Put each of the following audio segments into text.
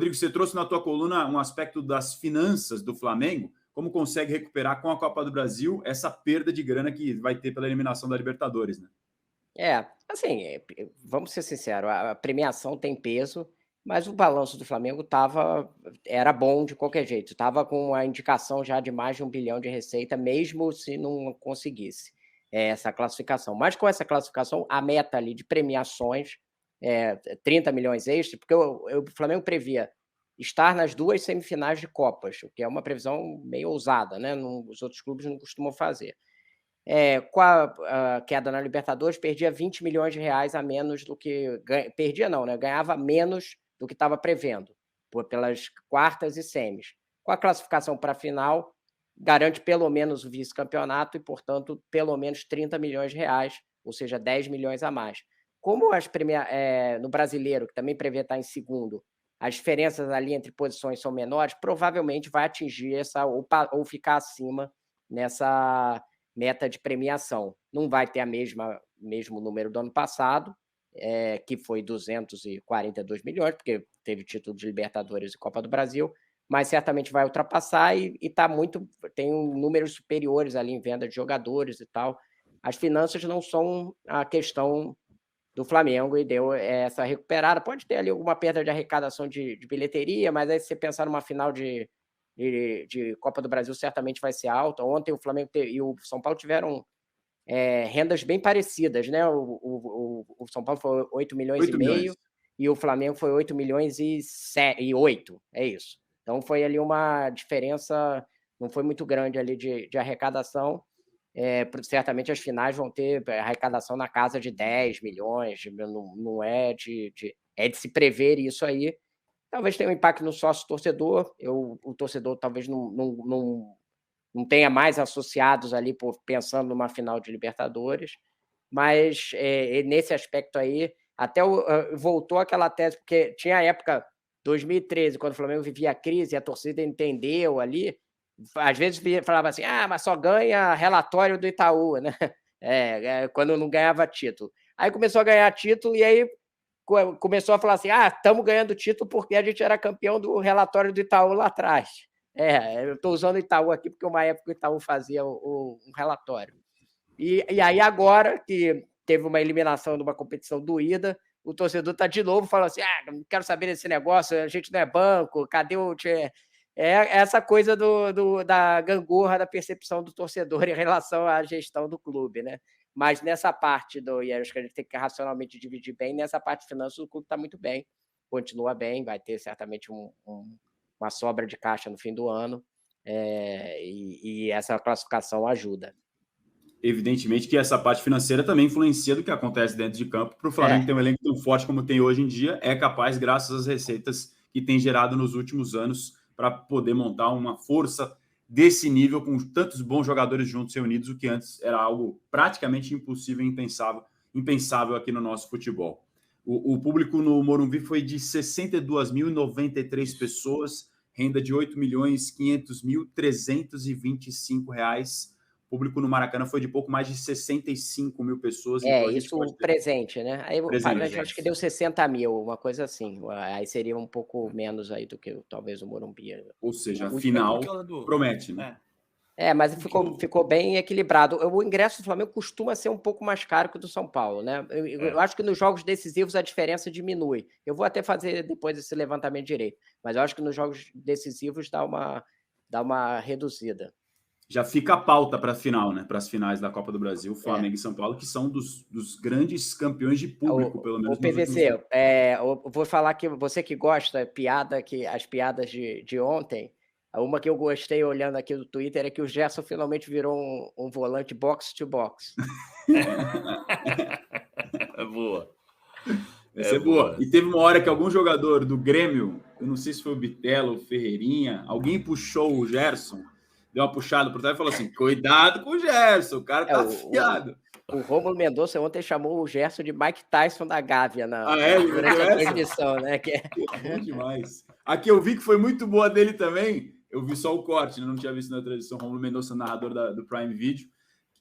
Rodrigo, você trouxe na tua coluna um aspecto das finanças do Flamengo, como consegue recuperar com a Copa do Brasil essa perda de grana que vai ter pela eliminação da Libertadores, né? Assim, vamos ser sinceros, a premiação tem peso, mas o balanço do Flamengo era bom de qualquer jeito, estava com a indicação já de mais de 1 bilhão de receita, mesmo se não conseguisse essa classificação. Mas com essa classificação, a meta ali de premiações, 30 milhões extra, porque o Flamengo previa estar nas 2 semifinais de Copas, o que é uma previsão meio ousada, né? Os outros clubes não costumam fazer. Com a queda na Libertadores, perdia 20 milhões de reais a menos do que... Perdia não, né? Ganhava menos do que estava prevendo, pelas quartas e semis. Com a classificação para a final, garante pelo menos o vice-campeonato e, portanto, pelo menos 30 milhões de reais, ou seja, 10 milhões a mais. Como no brasileiro, que também prevê estar em segundo, as diferenças ali entre posições são menores, provavelmente vai atingir ou ficar acima nessa meta de premiação. Não vai ter mesmo número do ano passado, que foi 242 milhões, porque teve título de Libertadores e Copa do Brasil, mas certamente vai ultrapassar e tem números superiores ali em venda de jogadores e tal. As finanças não são a questão do Flamengo e deu essa recuperada. Pode ter ali alguma perda de arrecadação de bilheteria, mas aí se você pensar numa final de Copa do Brasil, certamente vai ser alta. Ontem o Flamengo e o São Paulo tiveram rendas bem parecidas, né? O São Paulo foi 8 milhões e meio e o Flamengo foi 8 milhões e 8, é isso. Então foi ali uma diferença, não foi muito grande ali de arrecadação. Certamente as finais vão ter arrecadação na casa de 10 milhões, não é de se prever isso aí. Talvez tenha um impacto no sócio-torcedor, o torcedor talvez não tenha mais associados ali pensando numa final de Libertadores, mas nesse aspecto aí, até voltou aquela tese, porque tinha a época 2013, quando o Flamengo vivia a crise, a torcida entendeu ali, às vezes falava assim, mas só ganha relatório do Itaú, né? Quando não ganhava título. Aí começou a ganhar título e aí começou a falar assim, estamos ganhando título porque a gente era campeão do relatório do Itaú lá atrás. Eu estou usando o Itaú aqui porque uma época o Itaú fazia um relatório. E aí agora que teve uma eliminação de uma competição doída, o torcedor está de novo falando assim, não quero saber desse negócio, a gente não é banco, cadê o... essa coisa da gangorra da percepção do torcedor em relação à gestão do clube, né? Mas nessa parte e acho que a gente tem que racionalmente dividir bem, nessa parte de finanças o clube está muito bem, continua bem, vai ter certamente uma sobra de caixa no fim do ano, e essa classificação ajuda. Evidentemente que essa parte financeira também influencia do que acontece dentro de campo. Para o Flamengo ter um elenco tão forte como tem hoje em dia, é capaz, graças às receitas que tem gerado nos últimos anos, para poder montar uma força desse nível com tantos bons jogadores juntos reunidos, o que antes era algo praticamente impossível e impensável aqui no nosso futebol. O público no Morumbi foi de 62.093 pessoas, renda de R$ 8.500.325. O público no Maracanã foi de pouco mais de 65 mil pessoas. Então isso presente, né? Aí o pagante acho que deu 60 mil, uma coisa assim. Aí seria um pouco menos aí do que talvez o Morumbi. Ou seja, a final promete, né? Mas ficou bem equilibrado. O ingresso do Flamengo costuma ser um pouco mais caro que o do São Paulo, né? Eu acho que nos jogos decisivos a diferença diminui. Eu vou até fazer depois esse levantamento direito, mas eu acho que nos jogos decisivos dá uma reduzida. Já fica a pauta para a final, né? Para as finais da Copa do Brasil, Flamengo e São Paulo, que são dos grandes campeões de público, pelo menos. O PVC, eu vou falar que você que gosta as piadas de ontem, uma que eu gostei olhando aqui no Twitter é que o Gerson finalmente virou um volante box-to-box. Boa. Essa é boa. E teve uma hora que algum jogador do Grêmio, eu não sei se foi o Bitelo ou o Ferreirinha, alguém puxou o Gerson, deu uma puxada por trás e falou assim, cuidado com o Gerson, o cara tá afiado. O Rômulo Mendonça ontem chamou o Gerson de Mike Tyson da Gávea durante a transmissão, né? Bom demais. Aqui eu vi que foi muito boa dele também, eu vi só o corte, não tinha visto na transmissão. Rômulo Mendonça, narrador do Prime Video,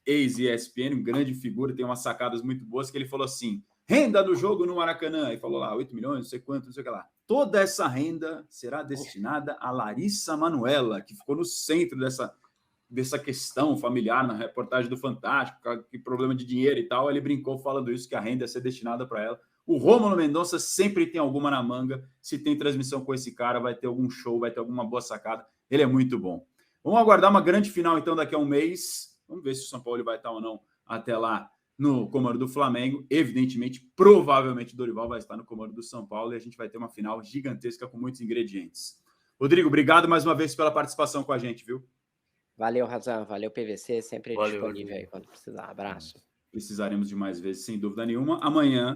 ex-ESPN, um grande figura, tem umas sacadas muito boas, que ele falou assim, renda do jogo no Maracanã, e falou lá, 8 milhões, não sei quanto, não sei o que lá. toda essa renda será destinada a Larissa Manoela, que ficou no centro dessa questão familiar na reportagem do Fantástico, que problema de dinheiro e tal. Ele brincou falando isso, que a renda ia ser destinada para ela. O Rômulo Mendonça sempre tem alguma na manga. Se tem transmissão com esse cara, vai ter algum show, vai ter alguma boa sacada. Ele é muito bom. Vamos aguardar uma grande final, então, daqui a um mês. Vamos ver se o São Paulo vai estar ou não até lá no comando do Flamengo. Evidentemente, provavelmente, o Dorival vai estar no comando do São Paulo e a gente vai ter uma final gigantesca com muitos ingredientes. Rodrigo, obrigado mais uma vez pela participação com a gente, viu? Valeu, Razan. Valeu, PVC. Sempre Valeu, disponível aí quando precisar. Abraço. Precisaremos de mais vezes, sem dúvida nenhuma. Amanhã